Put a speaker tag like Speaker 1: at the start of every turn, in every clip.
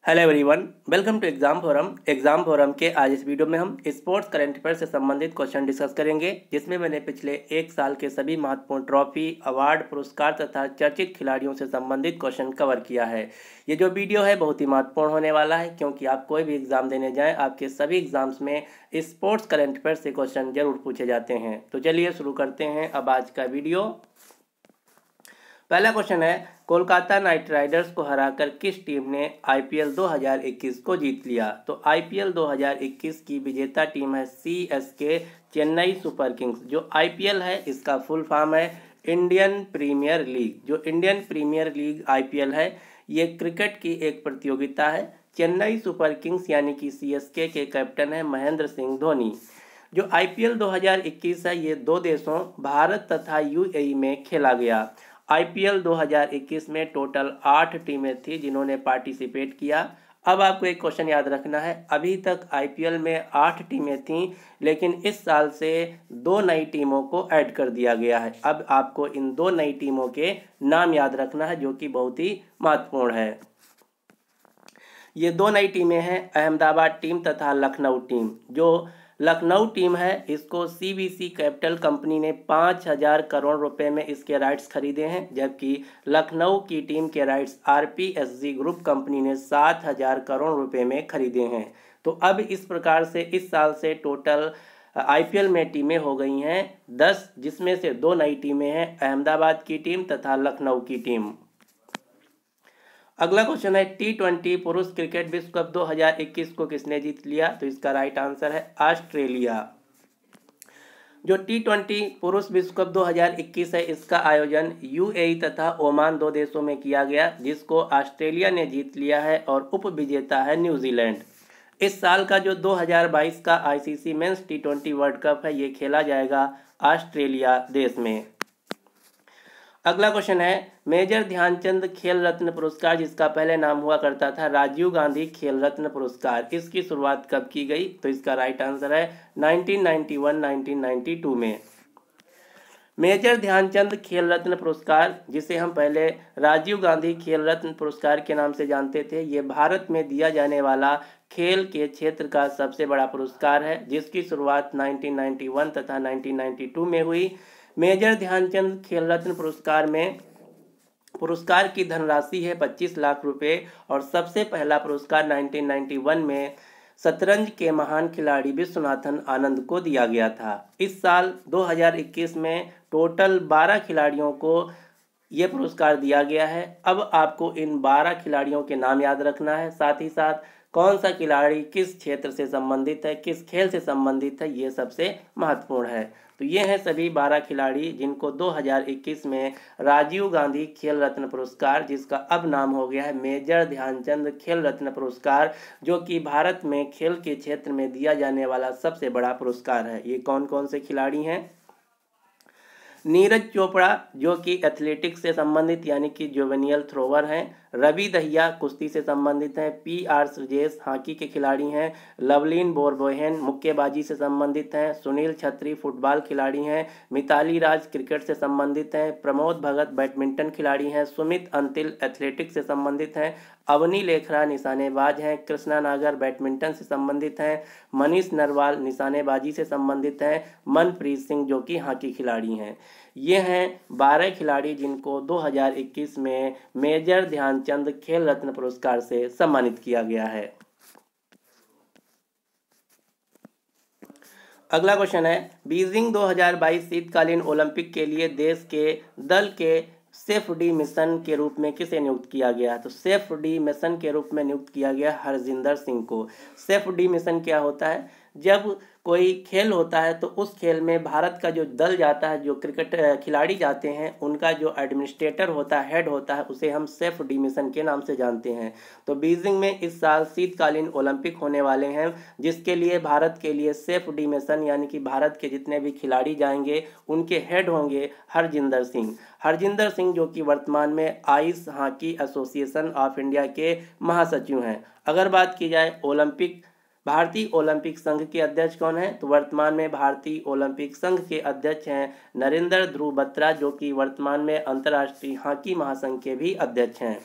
Speaker 1: Hello everyone, welcome to exam forum के आज इस वीडियो में हम स्पोर्ट्स करंट अफेयर से संबंधित क्वेश्चन डिस्कस करेंगे, जिसमें मैंने पिछले एक साल के सभी महत्वपूर्ण ट्रॉफी, अवार्ड, पुरस्कार तथा चर्चित खिलाड़ियों से संबंधित क्वेश्चन कवर किया है। ये जो वीडियो है बहुत ही महत्वपूर्ण होने वाला है, क्योंकि आप कोई भी एग्जाम देने जाएँ, आपके सभी एग्जाम्स में स्पोर्ट्स करंट अफेयर से क्वेश्चन जरूर पूछे जाते हैं। तो चलिए शुरू करते हैं अब आज का वीडियो। पहला क्वेश्चन है, कोलकाता नाइट राइडर्स को हराकर किस टीम ने आईपीएल 2021 को जीत लिया? तो आईपीएल 2021 की विजेता टीम है सीएसके चेन्नई सुपर किंग्स। जो आईपीएल है इसका फुल फॉर्म है इंडियन प्रीमियर लीग। जो इंडियन प्रीमियर लीग आईपीएल है ये क्रिकेट की एक प्रतियोगिता है। चेन्नई सुपर किंग्स यानी कि सीएसके के कैप्टन है महेंद्र सिंह धोनी। जो आईपीएल 2021 है ये दो देशों भारत तथा यूएई में खेला गया। आईपीएल 2021 में टोटल 8 टीमें थी जिन्होंने पार्टिसिपेट किया। अब आपको एक क्वेश्चन याद रखना है, अभी तक आईपीएल में 8 टीमें थीं, लेकिन इस साल से 2 नई टीमों को ऐड कर दिया गया है। अब आपको इन 2 नई टीमों के नाम याद रखना है, जो कि बहुत ही महत्वपूर्ण है। ये 2 नई टीमें हैं अहमदाबाद टीम तथा लखनऊ टीम। जो लखनऊ टीम है इसको सीवीसी कैपिटल कंपनी ने 5,000 करोड़ रुपए में इसके राइट्स खरीदे हैं, जबकि लखनऊ की टीम के राइट्स आरपीएसजी ग्रुप कंपनी ने 7,000 करोड़ रुपए में खरीदे हैं। तो अब इस प्रकार से इस साल से टोटल आईपीएल में टीमें हो गई हैं 10, जिसमें से 2 नई टीमें हैं अहमदाबाद की टीम तथा लखनऊ की टीम। अगला क्वेश्चन है, टी20 पुरुष क्रिकेट विश्व कप 2021 को किसने जीत लिया? तो इसका राइट आंसर है ऑस्ट्रेलिया। जो टी20 पुरुष विश्व कप 2021 है इसका आयोजन यूएई तथा ओमान 2 देशों में किया गया, जिसको ऑस्ट्रेलिया ने जीत लिया है और उप विजेता है न्यूजीलैंड। इस साल का जो 2022 का आईसीसी मेंस टी20 वर्ल्ड कप है ये खेला जाएगा ऑस्ट्रेलिया देश में। अगला क्वेश्चन है, मेजर ध्यानचंद खेल रत्न पुरस्कार, जिसका पहले नाम हुआ करता था राजीव गांधी खेल रत्न पुरस्कार, इसकी शुरुआत कब की गई? तो इसका राइट आंसर है 1991-1992 में। मेजर ध्यानचंद खेल रत्न पुरस्कार, जिसे हम पहले राजीव गांधी खेल रत्न पुरस्कार के नाम से जानते थे, ये भारत में दिया जाने वाला खेल के क्षेत्र का सबसे बड़ा पुरस्कार है, जिसकी शुरुआत 1991 तथा 1992 में हुई। मेजर ध्यानचंद खेल रत्न पुरस्कार में पुरस्कार की धनराशि है 25 लाख रुपए और सबसे पहला पुरस्कार 1991 में शतरंज के महान खिलाड़ी विश्वनाथन आनंद को दिया गया था। इस साल 2021 में टोटल 12 खिलाड़ियों को ये पुरस्कार दिया गया है। अब आपको इन 12 खिलाड़ियों के नाम याद रखना है, साथ ही साथ कौन सा खिलाड़ी किस क्षेत्र से संबंधित है, किस खेल से संबंधित है, ये सबसे महत्वपूर्ण है। तो ये हैं सभी 12 खिलाड़ी जिनको 2021 में राजीव गांधी खेल रत्न पुरस्कार, जिसका अब नाम हो गया है मेजर ध्यानचंद खेल रत्न पुरस्कार, जो कि भारत में खेल के क्षेत्र में दिया जाने वाला सबसे बड़ा पुरस्कार है। ये कौन कौन से खिलाड़ी हैं? नीरज चोपड़ा जो कि एथलेटिक्स से संबंधित यानी कि जुवेनियल थ्रोवर हैं। रवि दहिया कुश्ती से संबंधित हैं। पीआर श्रीजेश हॉकी के खिलाड़ी हैं। लवलीन बोरगोहेन मुक्केबाजी से संबंधित हैं। सुनील छत्री फुटबॉल खिलाड़ी हैं। मिताली राज क्रिकेट से संबंधित हैं। प्रमोद भगत बैडमिंटन खिलाड़ी हैं। सुमित अंतिल एथलेटिक्स से संबंधित हैं। अवनी लेखरा निशानेबाज हैं। कृष्णा नागर बैडमिंटन से संबंधित हैं। मनीष नरवाल निशानेबाजी से संबंधित हैं। मनप्रीत सिंह जो कि हॉकी खिलाड़ी हैं। ये हैं 12 खिलाड़ी जिनको 2021 में मेजर ध्यानचंद खेल रत्न पुरस्कार से सम्मानित किया गया है। अगला क्वेश्चन है, बीजिंग 2022 शीतकालीन ओलंपिक के लिए देश के दल के सेफ डी मिशन के रूप में किसे नियुक्त किया गया? तो सेफ डी मिशन के रूप में नियुक्त किया गया हरजिंदर सिंह को। सेफ डी मिशन क्या होता है? जब कोई खेल होता है तो उस खेल में भारत का जो दल जाता है, जो क्रिकेट खिलाड़ी जाते हैं, उनका जो एडमिनिस्ट्रेटर होता है, हेड होता है, उसे हम सेफ डी मिशन के नाम से जानते हैं। तो बीजिंग में इस साल शीतकालीन ओलंपिक होने वाले हैं, जिसके लिए भारत के लिए सेफ डी मिशन यानी कि भारत के जितने भी खिलाड़ी जाएंगे उनके हेड होंगे हरजिंदर सिंह। हरजिंदर सिंह जो कि वर्तमान में ice hockey association of India के महासचिव हैं। अगर बात की जाए भारतीय ओलंपिक संघ के अध्यक्ष कौन है? तो वर्तमान में भारतीय ओलंपिक संघ के अध्यक्ष हैं नरेंद्र ध्रुव बत्रा, जो कि वर्तमान में अंतर्राष्ट्रीय हॉकी महासंघ के भी अध्यक्ष हैं।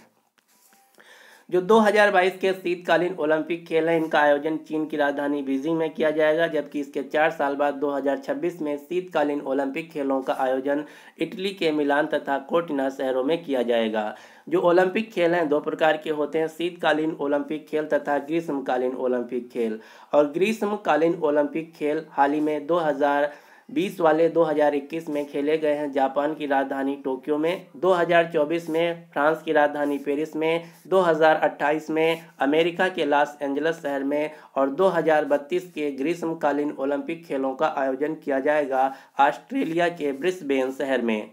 Speaker 1: जो 2022 के शीतकालीन ओलंपिक खेल हैं इनका आयोजन चीन की राजधानी बीजिंग में किया जाएगा, जबकि इसके 4 साल बाद 2026 में शीतकालीन ओलंपिक खेलों का आयोजन इटली के मिलान तथा कोर्टिना शहरों में किया जाएगा। जो ओलंपिक खेल हैं 2 प्रकार के होते हैं, शीतकालीन ओलंपिक खेल तथा ग्रीष्मकालीन ओलंपिक खेल। और ग्रीष्मकालीन ओलंपिक खेल हाल ही में 2020 वाले 2021 में खेले गए हैं जापान की राजधानी टोक्यो में, 2024 में फ्रांस की राजधानी पेरिस में, 2028 में अमेरिका के लॉस एंजल्स शहर में और 2032 के ग्रीष्मकालीन ओलंपिक खेलों का आयोजन किया जाएगा ऑस्ट्रेलिया के ब्रिस्बेन शहर में।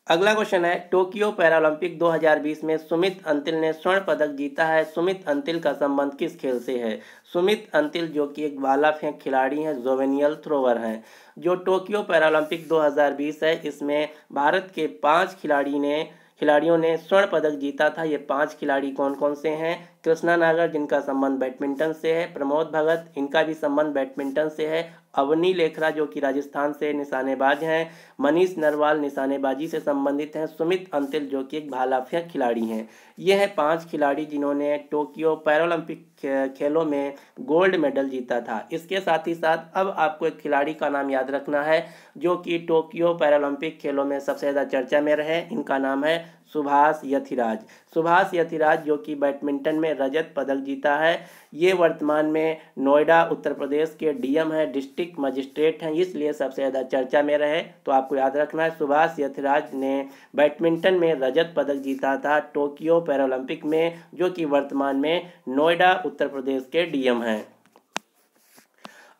Speaker 1: अगला क्वेश्चन है, टोक्यो पैरालंपिक 2020 में सुमित अंतिल ने स्वर्ण पदक जीता है। सुमित अंतिल का संबंध किस खेल से है? सुमित अंतिल जो कि एक भाला फेंक खिलाड़ी हैं, जोवेनियल थ्रोवर हैं। जो टोक्यो पैरालंपिक 2020 है इसमें भारत के 5 खिलाड़ियों ने स्वर्ण पदक जीता था। ये 5 खिलाड़ी कौन कौन से हैं? कृष्णा नागर जिनका संबंध बैडमिंटन से है, प्रमोद भगत इनका भी संबंध बैडमिंटन से है, अवनी लेखरा जो कि राजस्थान से निशानेबाज हैं, मनीष नरवाल निशानेबाजी से संबंधित हैं, सुमित अंतिल जो कि एक भाला फेंक खिलाड़ी हैं। ये हैं 5 खिलाड़ी जिन्होंने टोक्यो पैरालंपिक खेलों में गोल्ड मेडल जीता था। इसके साथ ही साथ अब आपको एक खिलाड़ी का नाम याद रखना है जो कि टोक्यो पैरालंपिक खेलों में सबसे ज़्यादा चर्चा में रहे। इनका नाम है सुभाष यथिराज। सुभाष यथिराज जो कि बैडमिंटन में रजत पदक जीता है। ये वर्तमान में नोएडा उत्तर प्रदेश के डीएम है, डिस्ट्रिक्ट मजिस्ट्रेट हैं, इसलिए सबसे ज़्यादा चर्चा में रहे। तो आपको याद रखना है सुभाष यथिराज ने बैडमिंटन में रजत पदक जीता था टोक्यो पैरालंपिक में, जो कि वर्तमान में नोएडा उत्तर प्रदेश के डीएम हैं।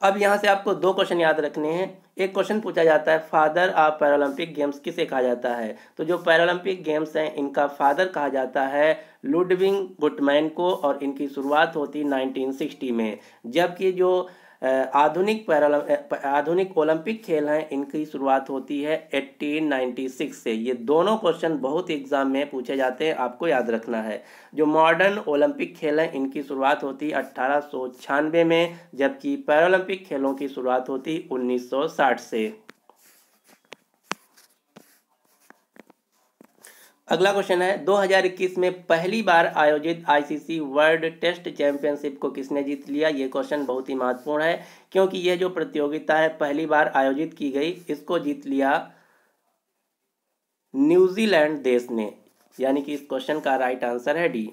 Speaker 1: अब यहाँ से आपको 2 क्वेश्चन याद रखने हैं। एक क्वेश्चन पूछा जाता है फादर ऑफ पैरालंपिक गेम्स किसे कहा जाता है? तो जो पैरालंपिक गेम्स हैं इनका फादर कहा जाता है लुडविग गुटमैन को और इनकी शुरुआत होती 1960 में, जबकि जो आधुनिक ओलंपिक खेल हैं इनकी शुरुआत होती है 1896 से। ये दोनों क्वेश्चन बहुत एग्जाम में पूछे जाते हैं, आपको याद रखना है। जो मॉडर्न ओलंपिक खेल हैं इनकी शुरुआत होती 1896 में, जबकि पैरालंपिक खेलों की शुरुआत होती 1960 से। अगला क्वेश्चन है 2021 में पहली बार आयोजित आईसीसी वर्ल्ड टेस्ट चैंपियनशिप को किसने जीत लिया? ये क्वेश्चन बहुत ही महत्वपूर्ण है क्योंकि यह जो प्रतियोगिता है पहली बार आयोजित की गई, इसको जीत लिया न्यूजीलैंड देश ने, यानी कि इस क्वेश्चन का राइट आंसर है डी।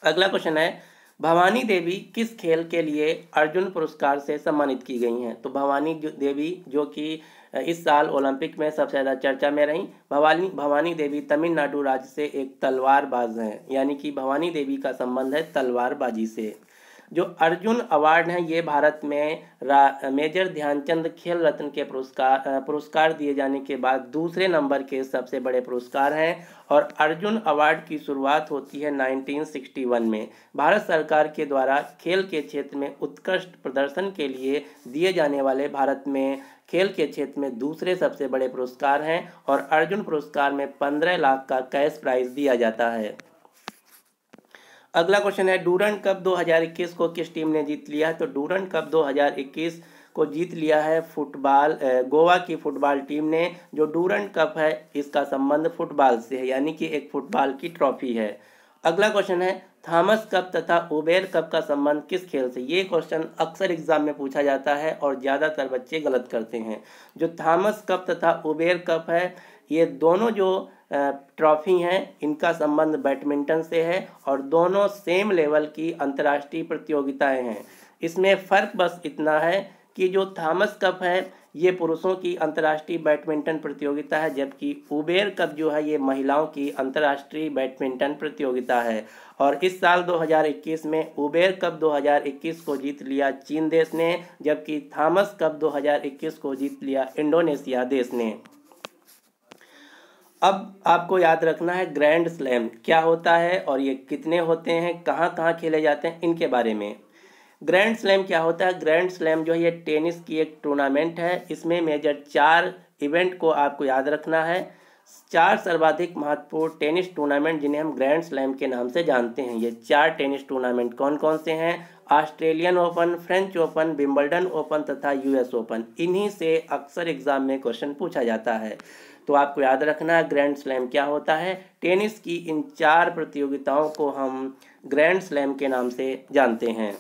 Speaker 1: अगला क्वेश्चन है भवानी देवी किस खेल के लिए अर्जुन पुरस्कार से सम्मानित की गई हैं? तो भवानी देवी जो कि इस साल ओलंपिक में सबसे ज़्यादा चर्चा में रही। भवानी देवी तमिलनाडु राज्य से एक तलवारबाज हैं, यानी कि भवानी देवी का संबंध है तलवारबाजी से। जो अर्जुन अवार्ड हैं ये भारत में मेजर ध्यानचंद खेल रत्न के पुरस्कार दिए जाने के बाद दूसरे नंबर के सबसे बड़े पुरस्कार हैं और अर्जुन अवार्ड की शुरुआत होती है 1961 में। भारत सरकार के द्वारा खेल के क्षेत्र में उत्कृष्ट प्रदर्शन के लिए दिए जाने वाले भारत में खेल के क्षेत्र में दूसरे सबसे बड़े पुरस्कार हैं और अर्जुन पुरस्कार में 15 लाख का कैश प्राइज दिया जाता है। अगला क्वेश्चन है डूरंड कप 2021 को किस टीम ने जीत लिया है? तो डूरंड कप 2021 को जीत लिया है गोवा की फुटबॉल टीम ने। जो डूरंड कप है इसका संबंध फुटबॉल से है, यानी कि एक फुटबॉल की ट्रॉफी है। अगला क्वेश्चन है थॉमस कप तथा उबेर कप का संबंध किस खेल से? ये क्वेश्चन अक्सर एग्जाम में पूछा जाता है और ज़्यादातर बच्चे गलत करते हैं। जो थॉमस कप तथा उबेर कप है ये दोनों जो ट्रॉफी हैं इनका संबंध बैडमिंटन से है और दोनों सेम लेवल की अंतर्राष्ट्रीय प्रतियोगिताएं हैं। इसमें फ़र्क बस इतना है कि जो थॉमस कप है ये पुरुषों की अंतर्राष्ट्रीय बैडमिंटन प्रतियोगिता है, जबकि उबेर कप जो है ये महिलाओं की अंतर्राष्ट्रीय बैडमिंटन प्रतियोगिता है। और इस साल 2021 में उबेर कप 2021 को जीत लिया चीन देश ने, जबकि थॉमस कप 2021 को जीत लिया इंडोनेशिया देश ने। अब आपको याद रखना है ग्रैंड स्लैम क्या होता है और ये कितने होते हैं, कहाँ कहाँ खेले जाते हैं, इनके बारे में। ग्रैंड स्लैम क्या होता है? ग्रैंड स्लैम जो है ये टेनिस की एक टूर्नामेंट है। इसमें मेजर 4 इवेंट को आपको याद रखना है। 4 सर्वाधिक महत्वपूर्ण टेनिस टूर्नामेंट जिन्हें हम ग्रैंड स्लैम के नाम से जानते हैं। ये 4 टेनिस टूर्नामेंट कौन कौन से हैं? Australian open, French open, Wimbledon open तथा यूएस ओपन। इन्हीं से अक्सर एग्जाम में क्वेश्चन पूछा जाता है। तो आपको याद रखना है ग्रैंड स्लैम क्या होता है। टेनिस की इन 4 प्रतियोगिताओं को हम ग्रैंड स्लैम के नाम से जानते हैं।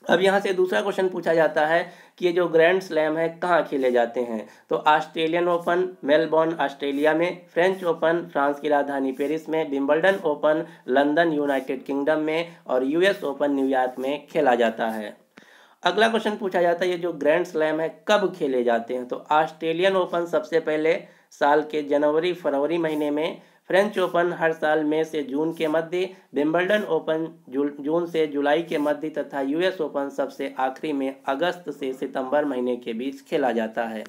Speaker 1: अब यहाँ से दूसरा क्वेश्चन पूछा जाता है कि ये जो ग्रैंड स्लैम है कहाँ खेले जाते हैं। तो ऑस्ट्रेलियन ओपन मेलबोर्न ऑस्ट्रेलिया में, फ्रेंच ओपन फ्रांस की राजधानी पेरिस में, Wimbledon open London United kingdom में और यूएस ओपन न्यूयॉर्क में खेला जाता है। अगला क्वेश्चन पूछा जाता है ये जो ग्रैंड स्लैम है कब खेले जाते हैं। तो ऑस्ट्रेलियन ओपन सबसे पहले साल के जनवरी फरवरी महीने में, फ्रेंच ओपन हर साल मई से जून के मध्य, विंबलडन ओपन जून से जुलाई के मध्य तथा यूएस ओपन सबसे आखिरी में अगस्त से सितंबर महीने के बीच खेला जाता है।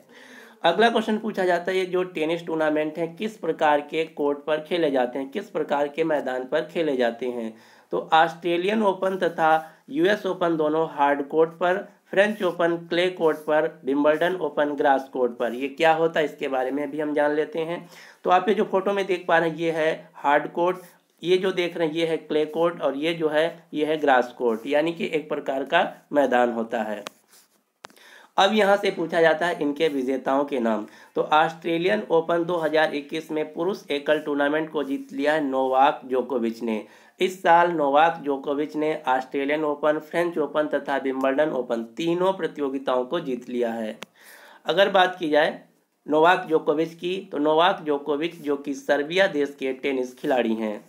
Speaker 1: अगला क्वेश्चन पूछा जाता है ये जो टेनिस टूर्नामेंट है किस प्रकार के कोर्ट पर खेले जाते हैं, किस प्रकार के मैदान पर खेले जाते हैं। तो ऑस्ट्रेलियन ओपन तथा यूएस ओपन दोनों हार्ड कोर्ट पर, फ्रेंच ओपन क्ले कोर्ट पर, विंबलडन ओपन ग्रास कोर्ट पर। ये क्या होता है इसके बारे में भी हम जान लेते हैं। तो आप ये जो फोटो में देख पा रहे हैं ये है हार्ड कोर्ट, ये जो देख रहे हैं ये है क्ले कोर्ट और ये जो है ये है ग्रास कोर्ट, यानी कि एक प्रकार का मैदान होता है। अब यहाँ से पूछा जाता है इनके विजेताओं के नाम। तो ऑस्ट्रेलियन ओपन 2021 में पुरुष एकल टूर्नामेंट को जीत लिया है नोवाक जोकोविच ने। इस साल नोवाक जोकोविच ने ऑस्ट्रेलियन ओपन, फ्रेंच ओपन तथा विंबलडन ओपन तीनों प्रतियोगिताओं को जीत लिया है। अगर बात की जाए नोवाक जोकोविच की, तो नोवाक जोकोविच जो कि सर्बिया देश के टेनिस खिलाड़ी हैं।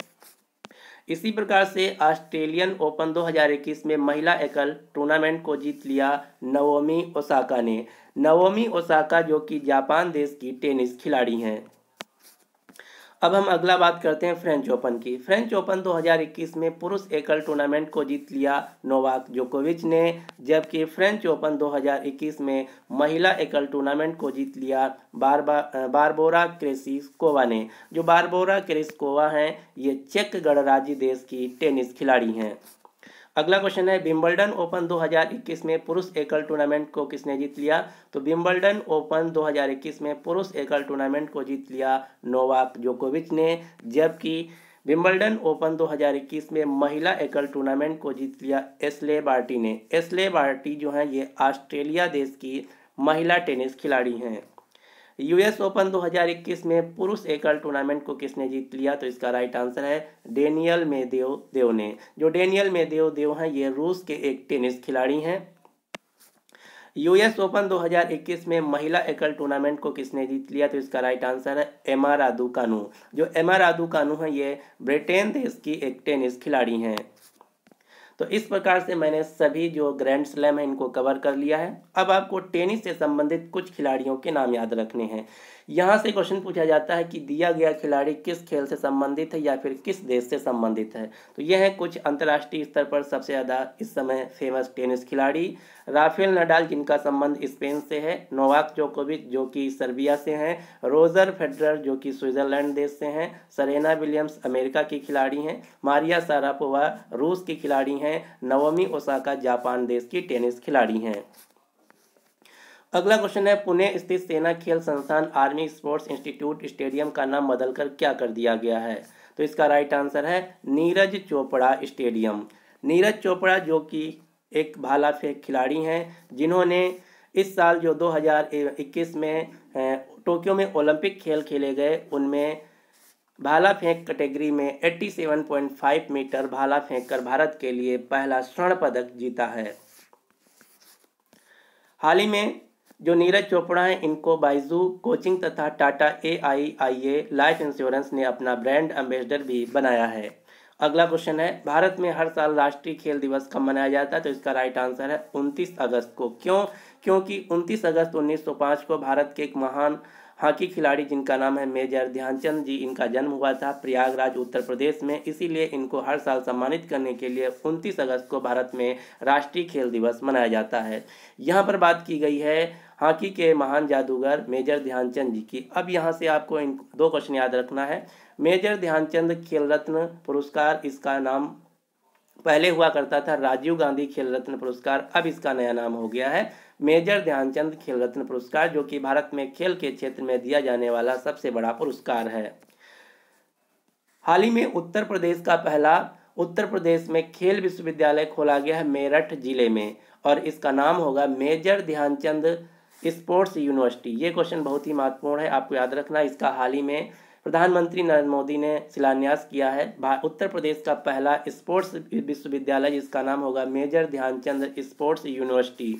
Speaker 1: इसी प्रकार से ऑस्ट्रेलियन ओपन 2021 में महिला एकल टूर्नामेंट को जीत लिया नाओमी ओसाका ने। नाओमी ओसाका जो कि जापान देश की टेनिस खिलाड़ी हैं। अब हम अगला बात करते हैं फ्रेंच ओपन की। फ्रेंच ओपन 2021 में पुरुष एकल टूर्नामेंट को जीत लिया नोवाक जोकोविच ने, जबकि फ्रेंच ओपन 2021 में महिला एकल टूर्नामेंट को जीत लिया बारबोरा क्रेस्कोवा ने। जो बारबोरा क्रेस्कोवा हैं ये चेक गणराज्य देश की टेनिस खिलाड़ी हैं। अगला क्वेश्चन है विंबलडन ओपन 2021 में पुरुष एकल टूर्नामेंट को किसने जीत लिया। तो विंबलडन ओपन 2021 में पुरुष एकल टूर्नामेंट को जीत लिया नोवाक जोकोविच ने, जबकि विंबलडन ओपन 2021 में महिला एकल टूर्नामेंट को जीत लिया एशले बार्टी ने। एशले बार्टी जो है ये ऑस्ट्रेलिया देश की महिला टेनिस खिलाड़ी हैं। यूएस ओपन 2021 में पुरुष एकल टूर्नामेंट को किसने जीत लिया। तो इसका राइट आंसर है डेनियल मेदवेदेव ने। जो डेनियल मेदवेदेव हैं ये रूस के एक टेनिस खिलाड़ी हैं। यूएस ओपन 2021 में महिला एकल टूर्नामेंट को किसने जीत लिया। तो इसका राइट आंसर है एमा रादुकानु। जो एमा रादुकानु है ये ब्रिटेन देश की एक टेनिस खिलाड़ी हैं। तो इस प्रकार से मैंने सभी जो ग्रैंड स्लैम है इनको कवर कर लिया है। अब आपको टेनिस से संबंधित कुछ खिलाड़ियों के नाम याद रखने हैं। यहाँ से क्वेश्चन पूछा जाता है कि दिया गया खिलाड़ी किस खेल से संबंधित है या फिर किस देश से संबंधित है। तो यह है कुछ अंतर्राष्ट्रीय स्तर पर सबसे ज़्यादा इस समय फेमस टेनिस खिलाड़ी। राफेल नडाल जिनका संबंध स्पेन से है, नोवाक जोकोविच जो कि सर्बिया से हैं, रोजर फेडरर जो कि स्विट्जरलैंड देश से हैं, सेरेना विलियम्स अमेरिका की खिलाड़ी हैं, मारिया शारापोवा रूस की खिलाड़ी हैं, नाओमी ओसाका जापान देश की टेनिस खिलाड़ी हैं। अगला क्वेश्चन है पुणे स्थित सेना खेल संस्थान आर्मी स्पोर्ट्स इंस्टीट्यूट स्टेडियम का नाम बदलकर क्या कर दिया गया है। तो इसका राइट आंसर है नीरज चोपड़ा स्टेडियम। नीरज चोपड़ा जो कि एक भाला फेंक खिलाड़ी हैं जिन्होंने इस साल जो 2021 में टोक्यो में ओलंपिक खेल खेले गए उनमें भाला फेंक कैटेगरी में 87.5 मीटर भाला फेंक कर भारत के लिए पहला स्वर्ण पदक जीता है। हाल ही में जो नीरज चोपड़ा हैं इनको बाइजू कोचिंग तथा टाटा AIIA लाइफ इंश्योरेंस ने अपना ब्रांड एम्बेसडर भी बनाया है। अगला क्वेश्चन है भारत में हर साल राष्ट्रीय खेल दिवस कब मनाया जाता है। तो इसका राइट आंसर है 29 अगस्त को। क्यों? क्योंकि 29 अगस्त 1905 को भारत के एक महान हॉकी खिलाड़ी जिनका नाम है मेजर ध्यानचंद जी, इनका जन्म हुआ था प्रयागराज उत्तर प्रदेश में। इसीलिए इनको हर साल सम्मानित करने के लिए 29 अगस्त को भारत में राष्ट्रीय खेल दिवस मनाया जाता है। यहाँ पर बात की गई है हॉकी के महान जादूगर मेजर ध्यानचंद जी की। अब यहाँ से आपको इन 2 क्वेश्चन याद रखना है। मेजर ध्यानचंद खेल रत्न पुरस्कार, इसका नाम पहले हुआ करता था राजीव गांधी खेल रत्न पुरस्कार, अब इसका नया नाम हो गया है मेजर ध्यानचंद खेल रत्न पुरस्कार, जो कि भारत में खेल के क्षेत्र में दिया जाने वाला सबसे बड़ा पुरस्कार है। हाल ही में उत्तर प्रदेश का पहला उत्तर प्रदेश में खेल विश्वविद्यालय खोला गया है मेरठ जिले में और इसका नाम होगा मेजर ध्यानचंद स्पोर्ट्स यूनिवर्सिटी। ये क्वेश्चन बहुत ही महत्वपूर्ण है, आपको याद रखना। इसका हाल ही में प्रधानमंत्री नरेंद्र मोदी ने शिलान्यास किया है। उत्तर प्रदेश का पहला स्पोर्ट्स विश्वविद्यालय जिसका नाम होगा मेजर ध्यानचंद स्पोर्ट्स यूनिवर्सिटी।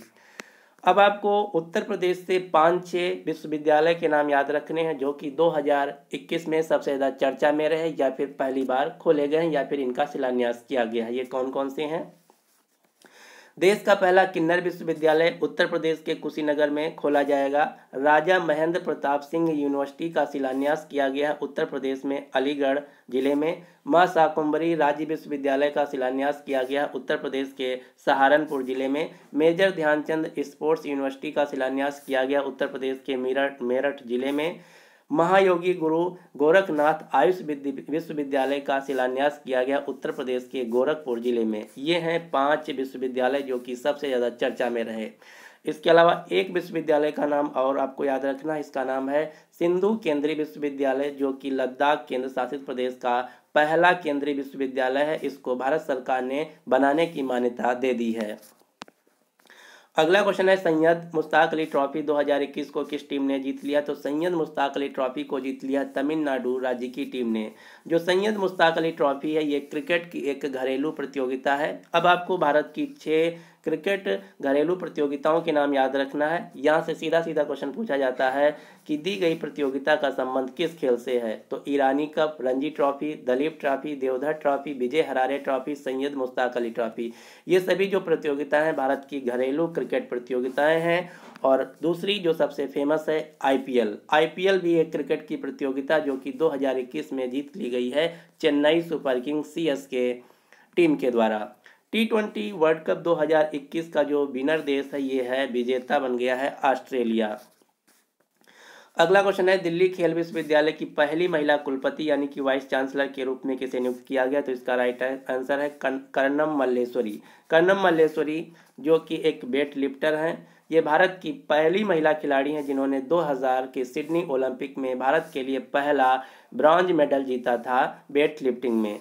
Speaker 1: अब आपको उत्तर प्रदेश से 5-6 विश्वविद्यालय के नाम याद रखने हैं जो कि 2021 में सबसे ज़्यादा चर्चा में रहे या फिर पहली बार खोले गए हैं या फिर इनका शिलान्यास किया गया है। ये कौन कौन से हैं? देश का पहला किन्नर विश्वविद्यालय उत्तर प्रदेश के कुशीनगर में खोला जाएगा। राजा महेंद्र प्रताप सिंह यूनिवर्सिटी का शिलान्यास किया गया है उत्तर प्रदेश में अलीगढ़ जिले में। मां शाकुंभरी राज्य विश्वविद्यालय का शिलान्यास किया गया है उत्तर प्रदेश के सहारनपुर जिले में। मेजर ध्यानचंद स्पोर्ट्स यूनिवर्सिटी का शिलान्यास किया गया उत्तर प्रदेश के मेरठ जिले में। महायोगी गुरु गोरखनाथ आयुष विश्वविद्यालय का शिलान्यास किया गया उत्तर प्रदेश के गोरखपुर जिले में। ये हैं 5 विश्वविद्यालय जो कि सबसे ज़्यादा चर्चा में रहे। इसके अलावा एक विश्वविद्यालय का नाम और आपको याद रखना, इसका नाम है सिंधु केंद्रीय विश्वविद्यालय जो कि लद्दाख केंद्र शासित प्रदेश का पहला केंद्रीय विश्वविद्यालय है। इसको भारत सरकार ने बनाने की मान्यता दे दी है। अगला क्वेश्चन है सैयद मुश्ताक अली ट्रॉफी 2021 को किस टीम ने जीत लिया? तो सैयद मुश्ताक अली ट्रॉफी को जीत लिया तमिलनाडु राज्य की टीम ने। जो सैयद मुश्ताक अली ट्रॉफी है ये क्रिकेट की एक घरेलू प्रतियोगिता है। अब आपको भारत की 6 क्रिकेट घरेलू प्रतियोगिताओं के नाम याद रखना है। यहाँ से सीधा सीधा क्वेश्चन पूछा जाता है कि दी गई प्रतियोगिता का संबंध किस खेल से है? तो Irani cup, Ranji trophy, Duleep trophy, Deodhar trophy, Vijay Hazare trophy, Syed Mushtaq Ali trophy. ये सभी जो प्रतियोगिताएं हैं भारत की घरेलू क्रिकेट प्रतियोगिताएं हैं। और दूसरी जो सबसे फेमस है आईपीएल भी एक क्रिकेट की प्रतियोगिता जो कि 2021 में जीत ली गई है Chennai super Kings CSK team के द्वारा। T20 वर्ल्ड कप 2021 का जो विनर देश है ये है, विजेता बन गया है ऑस्ट्रेलिया। अगला क्वेश्चन है दिल्ली खेल विश्वविद्यालय की पहली महिला कुलपति यानी कि वाइस चांसलर के रूप में किसे नियुक्त किया गया? तो इसका राइट आंसर है कर्णम मल्लेश्वरी। कर्णम मल्लेश्वरी जो कि एक वेट लिफ्टर हैं। ये भारत की पहली महिला खिलाड़ी हैं जिन्होंने 2000 के सिडनी ओलंपिक में भारत के लिए पहला ब्रॉन्ज मेडल जीता था वेट लिफ्टिंग में।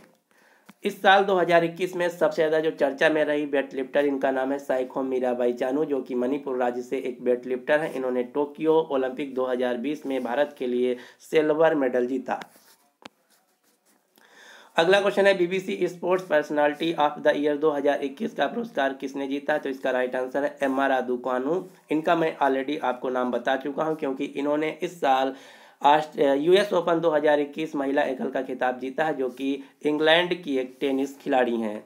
Speaker 1: इस साल 2021 में सबसे ज़्यादा जो चर्चा में रही वेट लिफ्टर, इनका नाम है साइखोम मीराबाई चानू जो कि मणिपुर राज्य से एक वेट लिफ्टर हैं। इन्होंने टोक्यो ओलंपिक 2020 में भारत के लिए सिल्वर मेडल जीता। अगला क्वेश्चन है BBC sports personality of the year 2021 का पुरस्कार किसने जीता? तो इसका राइट आंसर है एम्मा रादुकानु। इनका मैं ऑलरेडी आपको नाम बता चुका हूं क्योंकि इन्होंने इस साल यूएस ओपन 2021 महिला एकल का खिताब जीता है जो कि इंग्लैंड की एक टेनिस खिलाड़ी हैं।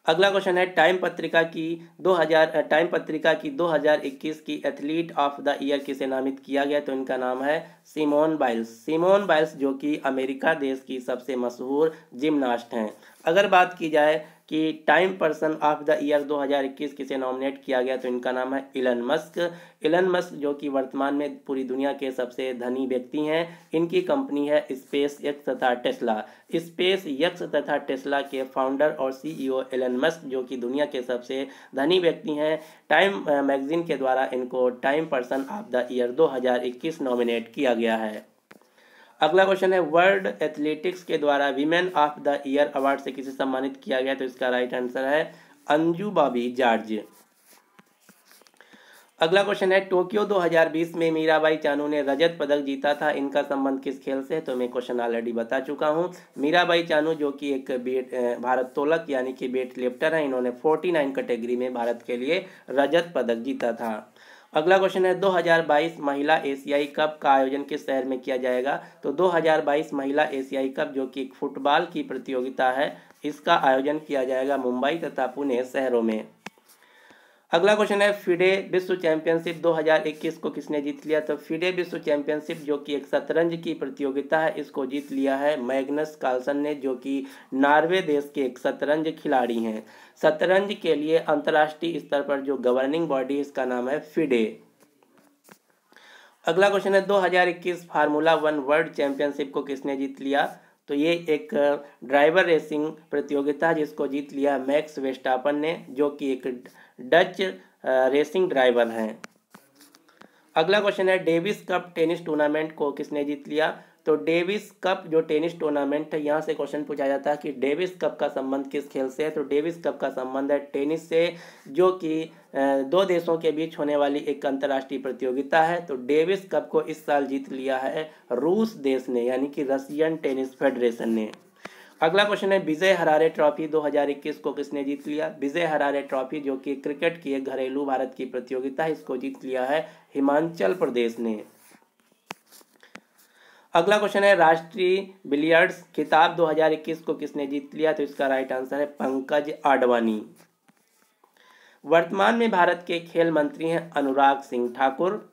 Speaker 1: अगला क्वेश्चन है टाइम पत्रिका की 2021 की एथलीट ऑफ द ईयर किसे नामित किया गया? तो इनका नाम है सिमोन बाइल्स। सिमोन बाइल्स जो कि अमेरिका देश की सबसे मशहूर जिम्नास्ट हैं। अगर बात की जाए कि time person of the year 2021 किसे नॉमिनेट किया गया तो इनका नाम है इलन मस्क। इलन मस्क जो कि वर्तमान में पूरी दुनिया के सबसे धनी व्यक्ति हैं। इनकी कंपनी है स्पेस एक्स तथा टेस्ला। स्पेस एक्स तथा टेस्ला के फाउंडर और सीईओ इलन मस्क जो कि दुनिया के सबसे धनी व्यक्ति हैं। टाइम मैगजीन के द्वारा इनको time person of the year 2021 nominate किया गया है। अगला क्वेश्चन है वर्ल्ड एथलेटिक्स के द्वारा women of the year award से किसे सम्मानित किया गया? तो इसका राइट आंसर है अंजू बॉबी जॉर्ज। अगला क्वेश्चन है टोक्यो 2020 में मीराबाई चानू ने रजत पदक जीता था। इनका संबंध किस खेल से है? तो मैं क्वेश्चन ऑलरेडी बता चुका हूं। मीराबाई चानू जो कि एक भारोत्तोलक यानी कि वेट लिफ्टर है। इन्होंने 49 कैटेगरी में भारत के लिए रजत पदक जीता था। अगला क्वेश्चन है 2022 महिला एशियाई कप का आयोजन किस शहर में किया जाएगा? तो 2022 महिला एशियाई कप जो कि फुटबॉल की प्रतियोगिता है इसका आयोजन किया जाएगा मुंबई तथा पुणे शहरों में। अगला क्वेश्चन है फिडे विश्व चैंपियनशिप 2021 को किसने जीत लिया? तो फिडे विश्व चैंपियनशिप जो कि एक शतरंज की प्रतियोगिता है इसको जीत लिया है मैग्नस कार्लसन ने जो कि नॉर्वे देश के एक शतरंज खिलाड़ी हैं। शतरंज के लिए अंतर्राष्ट्रीय स्तर पर जो गवर्निंग बॉडी इसका नाम है फिडे। अगला क्वेश्चन है 2021 फार्मूला 1 वर्ल्ड चैंपियनशिप को किसने जीत लिया? तो ये एक ड्राइवर रेसिंग प्रतियोगिता जिसको जीत लिया मैक्स वेस्टापन ने जो कि एक डच रेसिंग ड्राइवर हैं। अगला क्वेश्चन है डेविस कप टेनिस टूर्नामेंट को किसने जीत लिया? तो डेविस कप जो टेनिस टूर्नामेंट है यहाँ से क्वेश्चन पूछा जाता है कि डेविस कप का संबंध किस खेल से है? तो डेविस कप का संबंध है टेनिस से जो कि दो देशों के बीच होने वाली एक अंतर्राष्ट्रीय प्रतियोगिता है। तो डेविस कप को इस साल जीत लिया है रूस देश ने, यानी कि रशियन टेनिस फेडरेशन ने। अगला क्वेश्चन है, विजय हरारे ट्रॉफी 2021 को किसने जीत लिया? विजय हरारे ट्रॉफी जो कि क्रिकेट की एक घरेलू भारत की प्रतियोगिता है, इसको जीत लिया है हिमाचल प्रदेश ने। अगला क्वेश्चन है, राष्ट्रीय बिलियर्ड्स खिताब 2021 को किसने जीत लिया? तो इसका राइट आंसर है पंकज आडवाणी। वर्तमान में भारत के खेल मंत्री हैं अनुराग सिंह ठाकुर।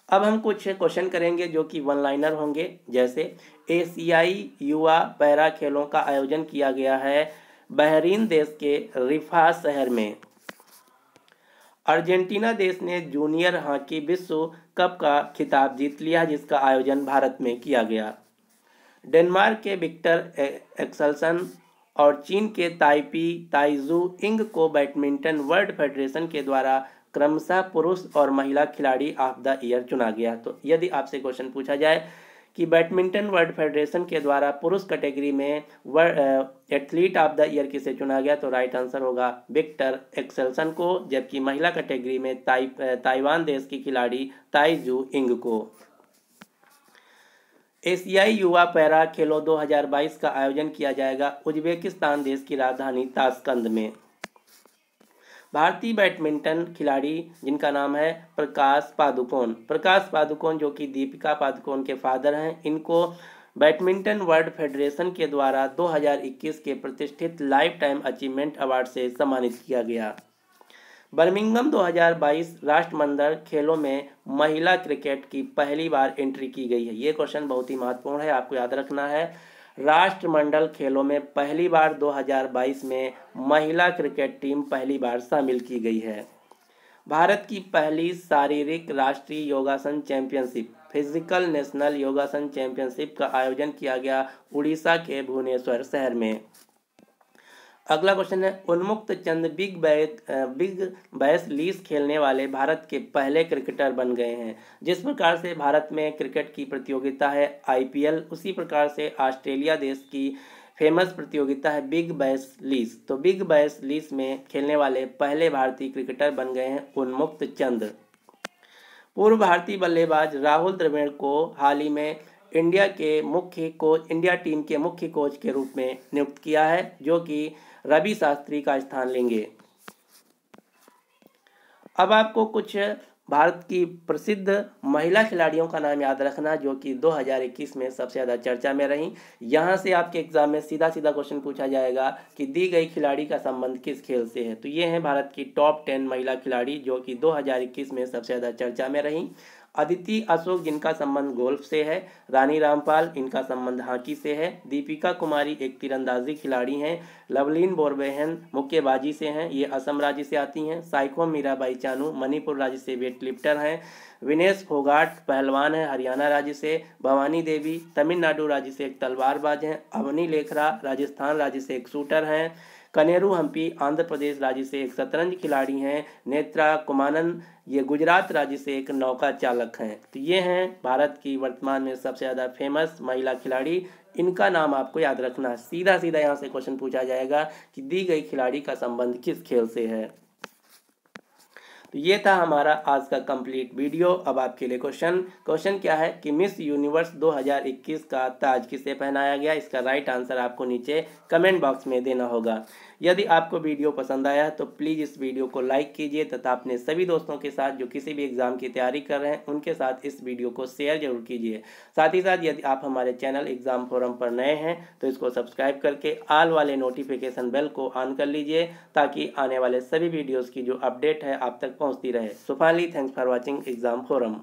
Speaker 1: अब हम कुछ क्वेश्चन करेंगे जो कि वन लाइनर होंगे। जैसे एशियाई युवा पैरा खेलों का आयोजन किया गया है बहरीन देश के रिफा शहर में। अर्जेंटीना देश ने जूनियर हॉकी विश्व कप का खिताब जीत लिया, जिसका आयोजन भारत में किया गया। डेनमार्क के विक्टर एक्सेल्सन और चीन के ताइजू इंग को बैडमिंटन वर्ल्ड फेडरेशन के द्वारा क्रमशः पुरुष और महिला खिलाड़ी ऑफ द ईयर चुना गया। तो यदि आपसे क्वेश्चन पूछा जाए कि बैडमिंटन वर्ल्ड फेडरेशन के द्वारा पुरुष कैटेगरी में एथलीट ऑफ द ईयर किसे चुना गया, तो राइट आंसर होगा विक्टर एक्सेल्सन को, जबकि महिला कैटेगरी में ताइवान देश की खिलाड़ी ताइजू इंग को। एशियाई युवा पैरा खेलों 2022 का आयोजन किया जाएगा उज्बेकिस्तान देश की राजधानी ताशकंद में। भारतीय बैडमिंटन खिलाड़ी जिनका नाम है प्रकाश पादुकोण जो कि दीपिका पादुकोण के फादर हैं, इनको बैडमिंटन वर्ल्ड फेडरेशन के द्वारा 2021 के प्रतिष्ठित लाइफ टाइम अचीवमेंट अवार्ड से सम्मानित किया गया। बर्मिंघम 2022 राष्ट्रमंडल खेलों में महिला क्रिकेट की पहली बार एंट्री की गई है। ये क्वेश्चन बहुत ही महत्वपूर्ण है, आपको याद रखना है। राष्ट्रमंडल खेलों में पहली बार 2022 में महिला क्रिकेट टीम पहली बार शामिल की गई है। भारत की पहली शारीरिक राष्ट्रीय योगासन चैंपियनशिप फिजिकल नेशनल योगासन चैंपियनशिप का आयोजन किया गया उड़ीसा के भुवनेश्वर शहर में। अगला क्वेश्चन है, उन्मुक्त चंद बिग बैश लीग खेलने वाले भारत के पहले क्रिकेटर बन गए हैं। जिस प्रकार से भारत में क्रिकेट की प्रतियोगिता है IPL, उसी प्रकार से ऑस्ट्रेलिया देश की फेमस प्रतियोगिता है बिग बैश लीग। तो बिग बैश लीग में खेलने वाले पहले भारतीय क्रिकेटर बन गए हैं उन्मुक्त चंद। पूर्व भारतीय बल्लेबाज राहुल द्रविड़ को हाल ही में इंडिया टीम के मुख्य कोच के रूप में नियुक्त किया है, जो कि रवि शास्त्री का स्थान लेंगे। अब आपको कुछ भारत की प्रसिद्ध महिला खिलाड़ियों का नाम याद रखना जो कि 2021 में सबसे ज़्यादा चर्चा में रही। यहाँ से आपके एग्जाम में सीधा क्वेश्चन पूछा जाएगा कि दी गई खिलाड़ी का संबंध किस खेल से है। तो ये हैं भारत की टॉप 10 महिला खिलाड़ी जो कि 2021 में सबसे ज़्यादा चर्चा में रही। अदिति अशोक जिनका संबंध गोल्फ से है, रानी रामपाल इनका संबंध हॉकी से है, दीपिका कुमारी एक तीरंदाजी खिलाड़ी हैं, लवलीन बोरगोहेन मुक्केबाजी से हैं, ये असम राज्य से आती हैं, साइखो मीराबाई चानू मणिपुर राज्य से वेट लिफ्टर हैं, विनेश फोगाट पहलवान है हरियाणा राज्य से, भवानी देवी तमिलनाडु राज्य से एक तलवारबाज हैं, अवनी लेखरा राजस्थान राज्य से एक शूटर हैं, कनेरू हम्पी आंध्र प्रदेश राज्य से एक शतरंज खिलाड़ी हैं, नेत्रा कुमानन ये गुजरात राज्य से एक नौका चालक हैं। तो ये हैं भारत की वर्तमान में सबसे ज़्यादा फेमस महिला खिलाड़ी, इनका नाम आपको याद रखना है। सीधा यहाँ से क्वेश्चन पूछा जाएगा कि दी गई खिलाड़ी का संबंध किस खेल से है। तो ये था हमारा आज का कंप्लीट वीडियो। अब आपके लिए क्वेश्चन क्या है कि मिस यूनिवर्स 2021 का ताज किसे पहनाया गया? इसका राइट आंसर आपको नीचे कमेंट बॉक्स में देना होगा। यदि आपको वीडियो पसंद आया है तो प्लीज़ इस वीडियो को लाइक कीजिए तथा अपने सभी दोस्तों के साथ जो किसी भी एग्जाम की तैयारी कर रहे हैं उनके साथ इस वीडियो को शेयर जरूर कीजिए। साथ ही साथ यदि आप हमारे चैनल एग्जाम फोरम पर नए हैं तो इसको सब्सक्राइब करके ऑल वाले नोटिफिकेशन बेल को ऑन कर लीजिए ताकि आने वाले सभी वीडियोज़ की जो अपडेट है आप तक पहुँचती रहे। So finally thanks for watching exam forum.